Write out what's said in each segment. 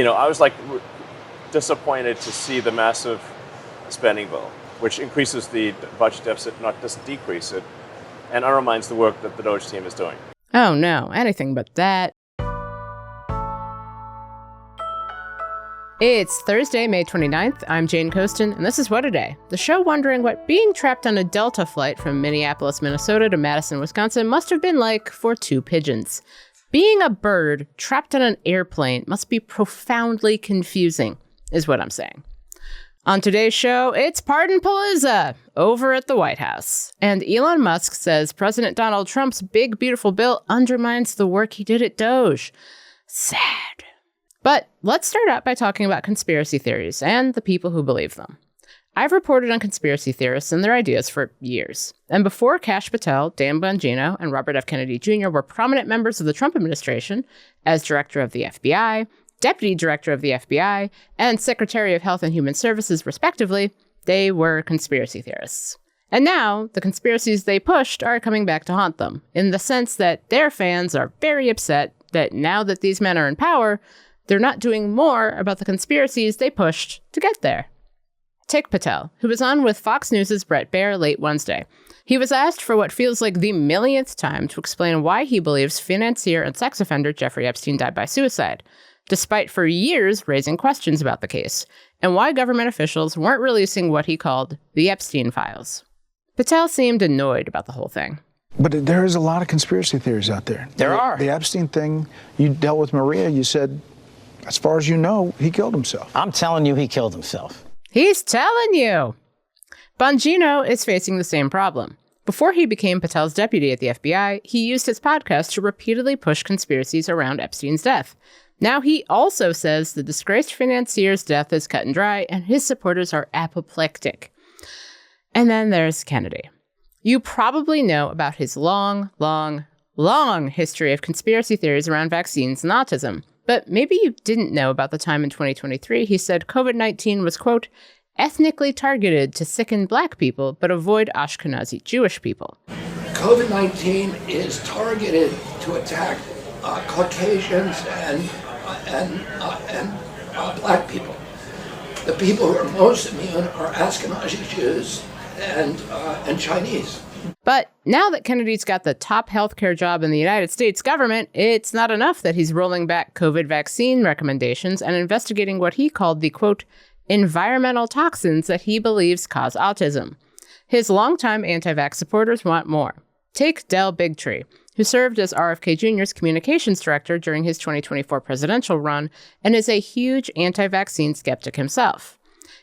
I was disappointed to see the massive spending bill, which increases the budget deficit, doesn't decrease it, and undermines the work that the DOGE team is doing. Oh no, anything but that. It's Thursday, May 29th. I'm Jane Coaston, and this is What a Day, the show wondering what being trapped on a Delta flight from Minneapolis, Minnesota to Madison, Wisconsin must have been like for two pigeons. Being a bird trapped on an airplane must be profoundly confusing, is what I'm saying. On today's show, it's Pardon-Palooza over at the White House. And Elon Musk says President Donald Trump's big, beautiful bill undermines the work he did at DOGE. Sad. But let's start out by talking about conspiracy theories and the people who believe them. I've reported on conspiracy theorists and their ideas for years. And before Kash Patel, Dan Bongino, and Robert F. Kennedy Jr. were prominent members of the Trump administration as director of the FBI, deputy director of the FBI, and secretary of Health and Human Services, respectively, they were conspiracy theorists. And now, the conspiracies they pushed are coming back to haunt them, in the sense that their fans are very upset that now that these men are in power, they're not doing more about the conspiracies they pushed to get there. Take Patel, who was on with Fox News' Bret Baier late Wednesday. He was asked for what feels like the millionth time to explain why he believes financier and sex offender Jeffrey Epstein died by suicide, despite for years raising questions about the case, and why government officials weren't releasing what he called the Epstein files. Patel seemed annoyed about the whole thing. But there is a lot of conspiracy theories out there. There are. The Epstein thing, you dealt with Maria, you said, as far as you know, he killed himself. I'm telling you, he killed himself. He's telling you! Bongino is facing the same problem. Before he became Patel's deputy at the FBI, he used his podcast to repeatedly push conspiracies around Epstein's death. Now he also says the disgraced financier's death is cut and dry, and his supporters are apoplectic. And then there's Kennedy. You probably know about his long history of conspiracy theories around vaccines and autism. But maybe you didn't know about the time in 2023 he said COVID-19 was, quote, ethnically targeted to sicken black people, but avoid Ashkenazi Jewish people. COVID-19 is targeted to attack Caucasians and black people. The people who are most immune are Ashkenazi Jews and Chinese. But now that Kennedy's got the top healthcare job in the United States government, it's not enough that he's rolling back COVID vaccine recommendations and investigating what he called the, quote, environmental toxins that he believes cause autism. His longtime anti-vax supporters want more. Take Del Bigtree, who served as RFK Jr.'s communications director during his 2024 presidential run and is a huge anti-vaccine skeptic himself.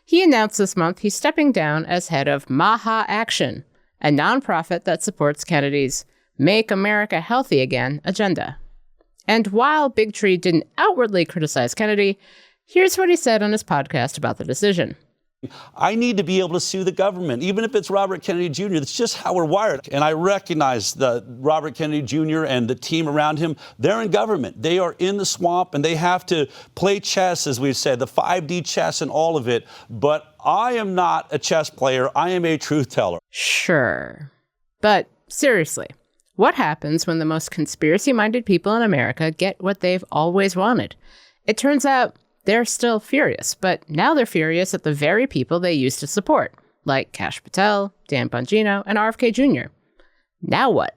He announced this month he's stepping down as head of Maha Action, a nonprofit that supports Kennedy's Make America Healthy Again agenda. And while Bigtree didn't outwardly criticize Kennedy, here's what he said on his podcast about the decision. I need to be able to sue the government, even if it's Robert Kennedy Jr. That's just how we're wired. And I recognize that Robert Kennedy Jr. and the team around him, they're in government. They are in the swamp, and they have to play chess, as we've said, the 5D chess and all of it. But I am not a chess player. I am a truth teller. Sure. But seriously, what happens when the most conspiracy-minded people in America get what they've always wanted? It turns out they're still furious, but now they're furious at the very people they used to support, like Kash Patel, Dan Bongino, and RFK Jr. Now what?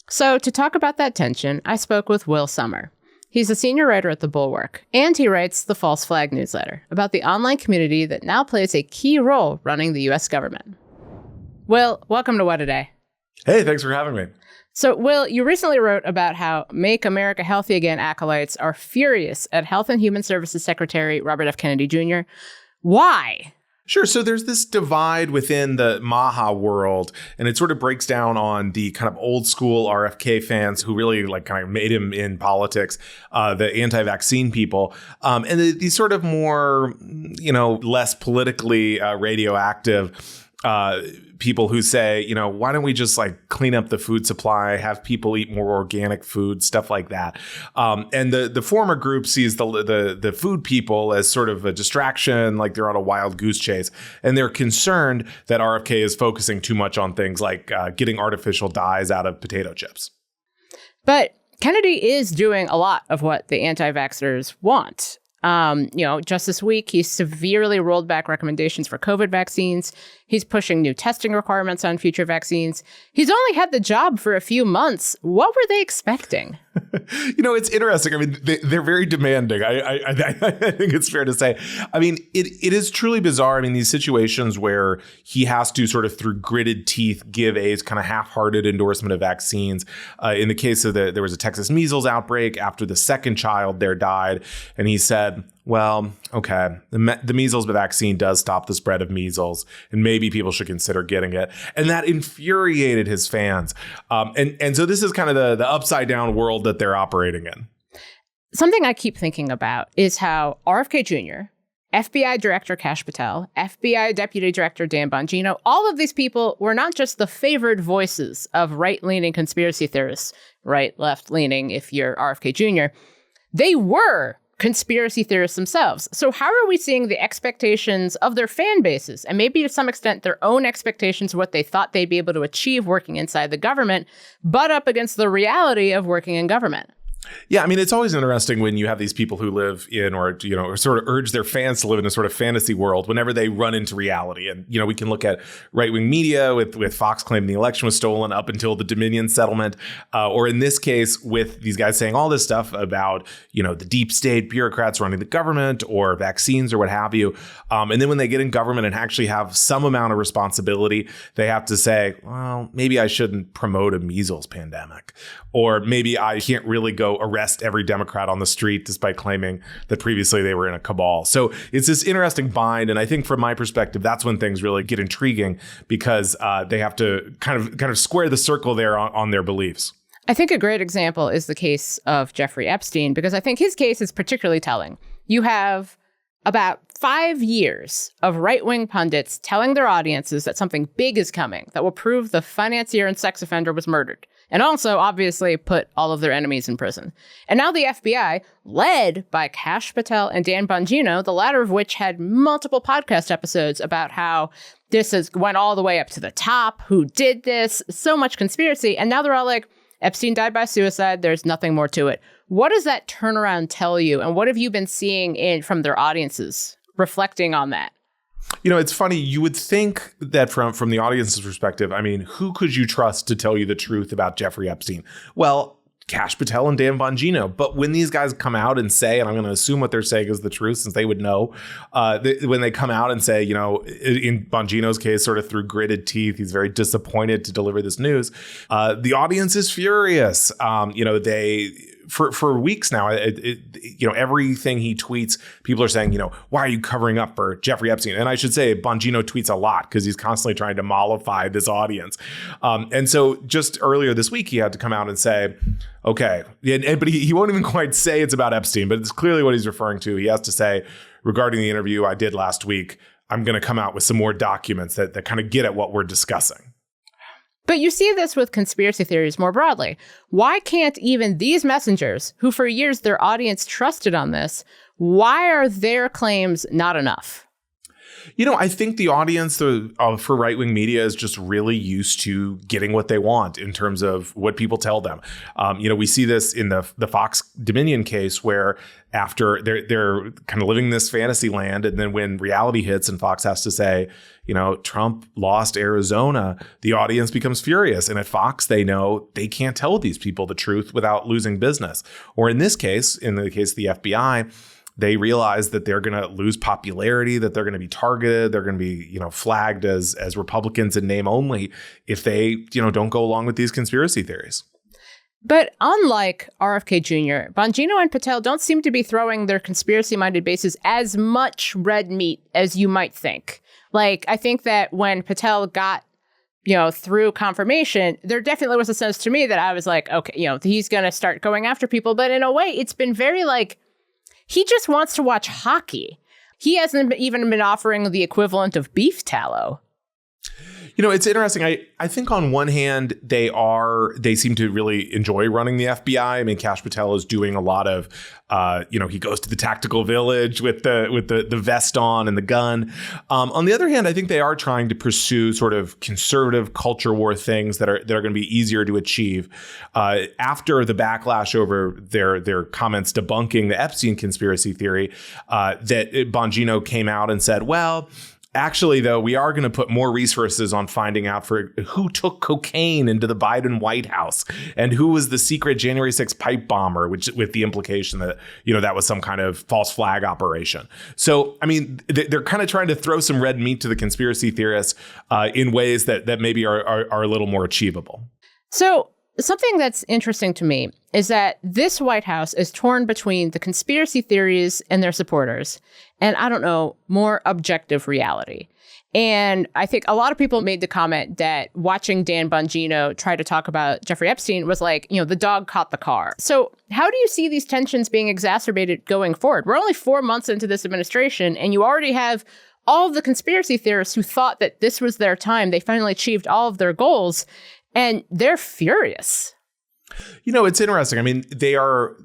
So to talk about that tension, I spoke with Will Sommer. He's a senior writer at the Bulwark, and he writes the False Flag newsletter about the online community that now plays a key role running the U.S. government. Will, welcome to What a Day. Hey, thanks for having me. So, Will, you recently wrote about how Make America Healthy Again acolytes are furious at Health and Human Services Secretary Robert F. Kennedy Jr. Why? Sure. So there's this divide within the Maha world, and it sort of breaks down on the kind of old school RFK fans who really kind of made him in politics, the anti-vaccine people, and these sort of more, less politically radioactive people who say, why don't we just clean up the food supply, have people eat more organic food, stuff like that. And the former group sees the food people as sort of a distraction, like they're on a wild goose chase. And they're concerned that RFK is focusing too much on things like getting artificial dyes out of potato chips. But Kennedy is doing a lot of what the anti-vaxxers want. Just this week, he severely rolled back recommendations for COVID vaccines. He's pushing new testing requirements on future vaccines. He's only had the job for a few months. What were they expecting? It's interesting. I mean, they're very demanding. I think it's fair to say. I mean, it is truly bizarre. I mean, these situations where he has to sort of through gritted teeth give a kind of half-hearted endorsement of vaccines. In the case of there was a Texas measles outbreak after the second child there died, and he said, well, okay, the measles vaccine does stop the spread of measles, and maybe people should consider getting it. And that infuriated his fans. And so this is kind of the upside down world that they're operating in. Something I keep thinking about is how RFK Jr., FBI Director Kash Patel, FBI Deputy Director Dan Bongino, all of these people were not just the favored voices of right-leaning conspiracy theorists, right, left-leaning if you're RFK Jr., they were conspiracy theorists themselves. So how are we seeing the expectations of their fan bases, and maybe to some extent their own expectations of what they thought they'd be able to achieve working inside the government, butt up against the reality of working in government? Yeah, I mean, it's always interesting when you have these people who live in or sort of urge their fans to live in a sort of fantasy world whenever they run into reality. And, we can look at right-wing media with Fox claiming the election was stolen up until the Dominion settlement, or in this case with these guys saying all this stuff about, the deep state bureaucrats running the government or vaccines or what have you. And then when they get in government and actually have some amount of responsibility, they have to say, well, maybe I shouldn't promote a measles pandemic, or maybe I can't really go arrest every Democrat on the street despite claiming that previously they were in a cabal. So it's this interesting bind. And I think from my perspective, that's when things really get intriguing because they have to kind of square the circle there on their beliefs. I think a great example is the case of Jeffrey Epstein, because I think his case is particularly telling. You have about 5 years of right-wing pundits telling their audiences that something big is coming that will prove the financier and sex offender was murdered, and also obviously put all of their enemies in prison. And now the FBI, led by Kash Patel and Dan Bongino, the latter of which had multiple podcast episodes about how this went all the way up to the top, who did this, so much conspiracy, and now they're all like, Epstein died by suicide, there's nothing more to it. What does that turnaround tell you, and what have you been seeing from their audiences reflecting on that? It's funny. You would think that from the audience's perspective, I mean, who could you trust to tell you the truth about Jeffrey Epstein? Well, Kash Patel and Dan Bongino. But when these guys come out and say, and I'm going to assume what they're saying is the truth since they would know, when they come out and say, in Bongino's case, sort of through gritted teeth, he's very disappointed to deliver this news. The audience is furious. They... For weeks now, everything he tweets, people are saying, why are you covering up for Jeffrey Epstein? And I should say Bongino tweets a lot because he's constantly trying to mollify this audience. And so just earlier this week, he had to come out and say, okay, but he won't even quite say it's about Epstein, but it's clearly what he's referring to. He has to say, regarding the interview I did last week, I'm going to come out with some more documents that kind of get at what we're discussing. But you see this with conspiracy theories more broadly. Why can't even these messengers, who for years their audience trusted on this, why are their claims not enough? I think the audience for right-wing media is just really used to getting what they want in terms of what people tell them. We see this in the Fox Dominion case where after they're kind of living this fantasy land, and then when reality hits and Fox has to say, Trump lost Arizona, the audience becomes furious. And at Fox, they know they can't tell these people the truth without losing business. Or in this case, in the case of the FBI, they realize that they're going to lose popularity, that they're going to be targeted, they're going to be, flagged as Republicans in name only if they, don't go along with these conspiracy theories. But unlike RFK Jr., Bongino and Patel don't seem to be throwing their conspiracy-minded bases as much red meat as you might think. Like, I think that when Patel got, through confirmation, there definitely was a sense to me that I was like, okay, he's going to start going after people. But in a way, it's been very he just wants to watch hockey. He hasn't even been offering the equivalent of beef tallow. It's interesting. I think on one hand, they seem to really enjoy running the FBI. I mean, Kash Patel is doing a lot of, he goes to the tactical village with the vest on and the gun. On the other hand, I think they are trying to pursue sort of conservative culture war things that are going to be easier to achieve. After the backlash over their comments debunking the Epstein conspiracy theory, that Bongino came out and said, well, actually, though, we are going to put more resources on finding out for who took cocaine into the Biden White House and who was the secret January 6th pipe bomber, which with the implication that, that was some kind of false flag operation. So, I mean, they're kind of trying to throw some red meat to the conspiracy theorists in ways that maybe are a little more achievable. So something that's interesting to me is that this White House is torn between the conspiracy theories and their supporters, and I don't know, more objective reality. And I think a lot of people made the comment that watching Dan Bongino try to talk about Jeffrey Epstein was like, the dog caught the car. So how do you see these tensions being exacerbated going forward? We're only 4 months into this administration, and you already have all of the conspiracy theorists who thought that this was their time. They finally achieved all of their goals. And they're furious. It's interesting. I mean, they are,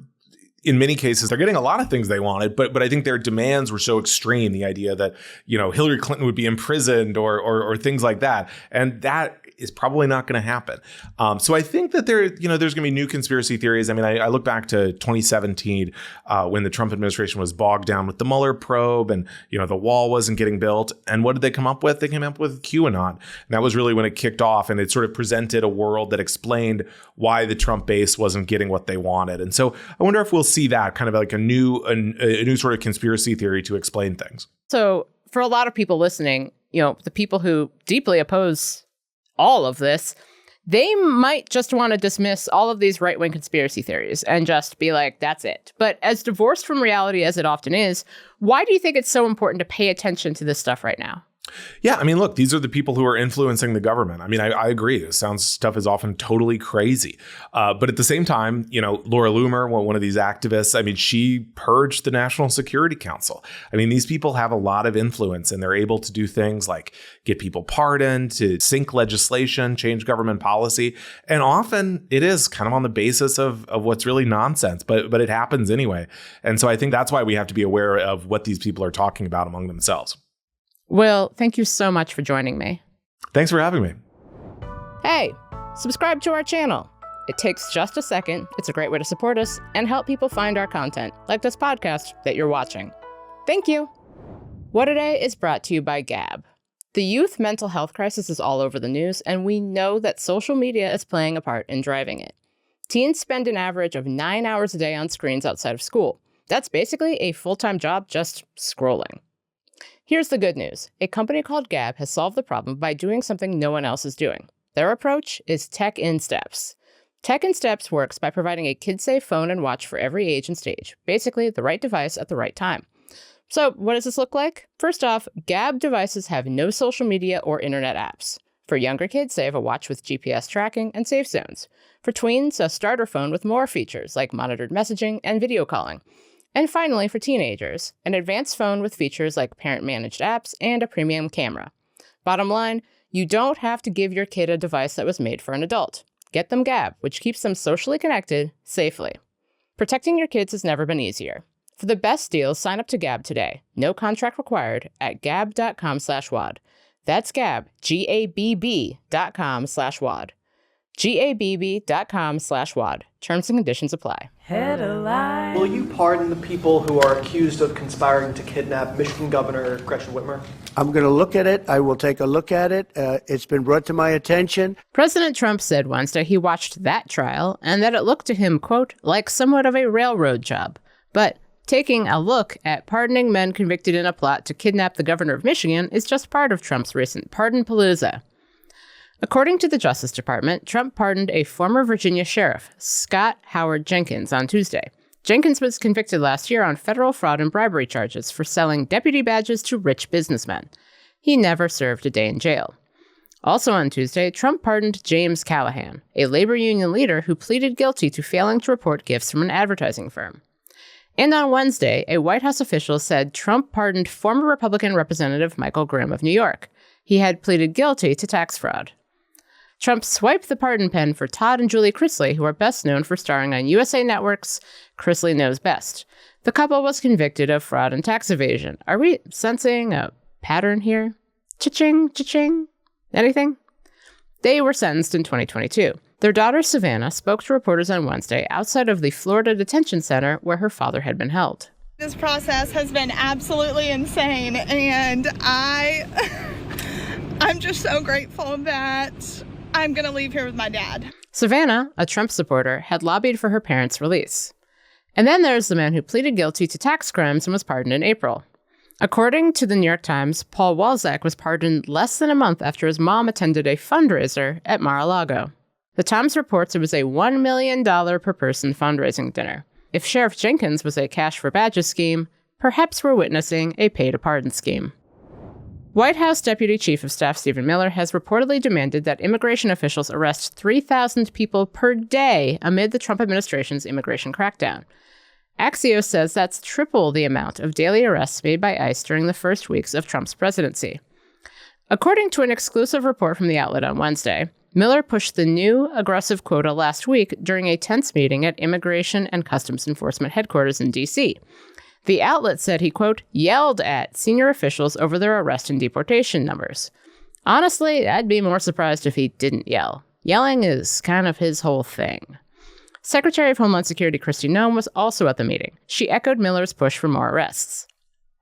in many cases, they're getting a lot of things they wanted, but I think their demands were so extreme. The idea that, Hillary Clinton would be imprisoned or things like that. And that is probably not going to happen. So I think that there's going to be new conspiracy theories. I mean, I look back to 2017 when the Trump administration was bogged down with the Mueller probe and, the wall wasn't getting built. And what did they come up with? They came up with QAnon. And that was really when it kicked off, and it sort of presented a world that explained why the Trump base wasn't getting what they wanted. And so I wonder if we'll see that kind of like a new sort of conspiracy theory to explain things. So for a lot of people listening, the people who deeply oppose all of this, they might just want to dismiss all of these right-wing conspiracy theories and just be like, that's it. But as divorced from reality as it often is, why do you think it's so important to pay attention to this stuff right now? Yeah, I mean, look, these are the people who are influencing the government. I mean, I agree. This stuff is often totally crazy. But at the same time, Laura Loomer, one of these activists, I mean, she purged the National Security Council. I mean, these people have a lot of influence, and they're able to do things like get people pardoned, to sink legislation, change government policy. And often it is kind of on the basis of what's really nonsense, but it happens anyway. And so I think that's why we have to be aware of what these people are talking about among themselves. Will, thank you so much for joining me. Thanks for having me. Hey, subscribe to our channel. It takes just a second. It's a great way to support us and help people find our content, like this podcast that you're watching. Thank you. What Today is brought to you by Gab. The youth mental health crisis is all over the news, and we know that social media is playing a part in driving it. Teens spend an average of 9 hours a day on screens outside of school. That's basically a full-time job just scrolling. Here's the good news. A company called Gab has solved the problem by doing something no one else is doing. Their approach is Tech in Steps. Tech in Steps works by providing a kid-safe phone and watch for every age and stage. Basically, the right device at the right time. So, what does this look like? First off, Gab devices have no social media or internet apps. For younger kids, they have a watch with GPS tracking and safe zones. For tweens, a starter phone with more features like monitored messaging and video calling. And finally, for teenagers, an advanced phone with features like parent-managed apps and a premium camera. Bottom line, you don't have to give your kid a device that was made for an adult. Get them Gab, which keeps them socially connected safely. Protecting your kids has never been easier. For the best deals, sign up to Gab today. No contract required at gab.com/wad. That's Gab, GABB.com/wad. GABB.com/wad. Terms and conditions apply. Headline. Will you pardon the people who are accused of conspiring to kidnap Michigan Governor Gretchen Whitmer? I'm going to look at it. I will take a look at it. It's been brought to my attention. President Trump said Wednesday he watched that trial and that it looked to him, quote, like somewhat of a railroad job. But taking a look at pardoning men convicted in a plot to kidnap the governor of Michigan is just part of Trump's recent pardon palooza. According to the Justice Department, Trump pardoned a former Virginia sheriff, Scott Howard Jenkins, on Tuesday. Jenkins was convicted last year on federal fraud and bribery charges for selling deputy badges to rich businessmen. He never served a day in jail. Also on Tuesday, Trump pardoned James Callahan, a labor union leader who pleaded guilty to failing to report gifts from an advertising firm. And on Wednesday, a White House official said Trump pardoned former Republican Representative Michael Grimm of New York. He had pleaded guilty to tax fraud. Trump swiped the pardon pen for Todd and Julie Chrisley, who are best known for starring on USA Network's Chrisley Knows Best. The couple was convicted of fraud and tax evasion. Are we sensing a pattern here? Cha-ching, cha-ching? Anything? They were sentenced in 2022. Their daughter, Savannah, spoke to reporters on Wednesday outside of the Florida detention center where her father had been held. This process has been absolutely insane, and I'm just so grateful that I'm going to leave here with my dad. Savannah, a Trump supporter, had lobbied for her parents' release. And then there's the man who pleaded guilty to tax crimes and was pardoned in April. According to the New York Times, Paul Walzak was pardoned less than a month after his mom attended a fundraiser at Mar-a-Lago. The Times reports it was a $1 million per person fundraising dinner. If Sheriff Jenkins was a cash for badges scheme, perhaps we're witnessing a pay-to-pardon scheme. White House Deputy Chief of Staff Stephen Miller has reportedly demanded that immigration officials arrest 3,000 people per day amid the Trump administration's immigration crackdown. Axios says that's triple the amount of daily arrests made by ICE during the first weeks of Trump's presidency. According to an exclusive report from the outlet on Wednesday, Miller pushed the new aggressive quota last week during a tense meeting at Immigration and Customs Enforcement headquarters in D.C. The outlet said he, quote, yelled at senior officials over their arrest and deportation numbers. Honestly, I'd be more surprised if he didn't yell. Yelling is kind of his whole thing. Secretary of Homeland Security Kristi Noem was also at the meeting. She echoed Miller's push for more arrests.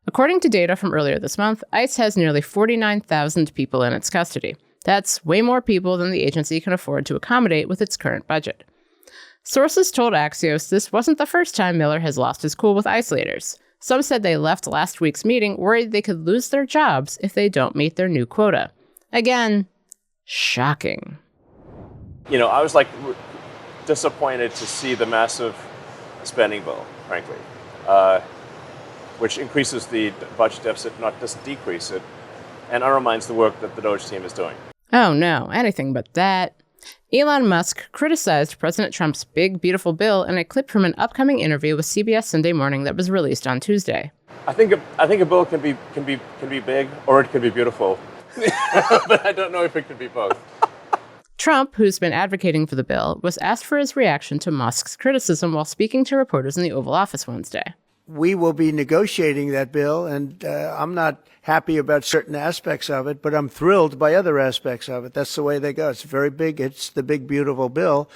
According to data from earlier this month, ICE has nearly 49,000 people in its custody. That's way more people than the agency can afford to accommodate with its current budget. Sources told Axios this wasn't the first time Miller has lost his cool with ICE leaders. Some said they left last week's meeting worried they could lose their jobs if they don't meet their new quota. Again, shocking. You know, I was disappointed to see the massive spending bill, frankly, which increases the budget deficit, not just decrease it, and undermines the work that the DOGE team is doing. Oh no, anything but that. Elon Musk criticized President Trump's big, beautiful bill in a clip from an upcoming interview with CBS Sunday Morning that was released on Tuesday. I think a bill can be big or it can be beautiful, but I don't know if it can be both. Trump, who's been advocating for the bill, was asked for his reaction to Musk's criticism while speaking to reporters in the Oval Office Wednesday. We will be negotiating that bill, and I'm not happy about certain aspects of it, but I'm thrilled by other aspects of it. That's the way they go. It's very big. It's the big, beautiful bill,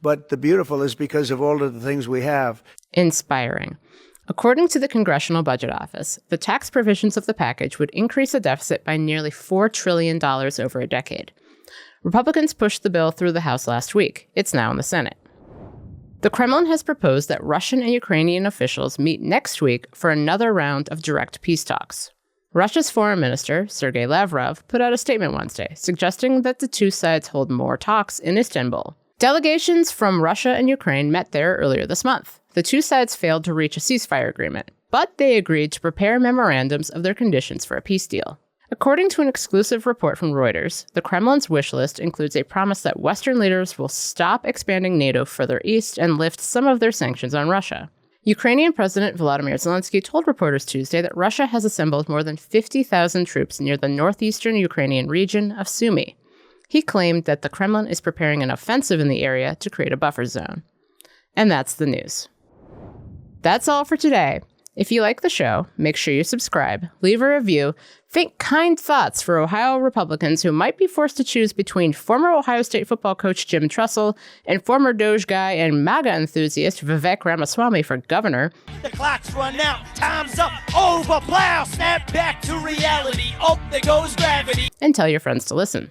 but the beautiful is because of all of the things we have. Inspiring. According to the Congressional Budget Office, the tax provisions of the package would increase the deficit by nearly $4 trillion over a decade. Republicans pushed the bill through the House last week. It's now in the Senate. The Kremlin has proposed that Russian and Ukrainian officials meet next week for another round of direct peace talks. Russia's foreign minister, Sergei Lavrov, put out a statement Wednesday, suggesting that the two sides hold more talks in Istanbul. Delegations from Russia and Ukraine met there earlier this month. The two sides failed to reach a ceasefire agreement, but they agreed to prepare memorandums of their conditions for a peace deal. According to an exclusive report from Reuters, the Kremlin's wish list includes a promise that Western leaders will stop expanding NATO further east and lift some of their sanctions on Russia. Ukrainian President Volodymyr Zelensky told reporters Tuesday that Russia has assembled more than 50,000 troops near the northeastern Ukrainian region of Sumy. He claimed that the Kremlin is preparing an offensive in the area to create a buffer zone. And that's the news. That's all for today. If you like the show, make sure you subscribe, leave a review, think kind thoughts for Ohio Republicans who might be forced to choose between former Ohio State football coach Jim Tressel and former DOGE guy and MAGA enthusiast Vivek Ramaswamy for governor. The clock's run out, time's up, over, plow, snap back to reality, up there goes gravity. And tell your friends to listen.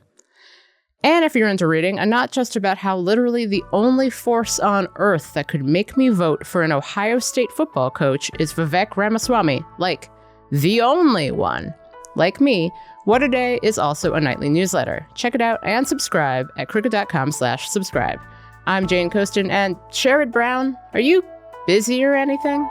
And if you're into reading, a not just about how literally the only force on earth that could make me vote for an Ohio State football coach is Vivek Ramaswamy, like, the only one. Like me, What A Day is also a nightly newsletter. Check it out and subscribe at crooked.com/subscribe. I'm Jane Coaston, and Sherrod Brown, are you busy or anything?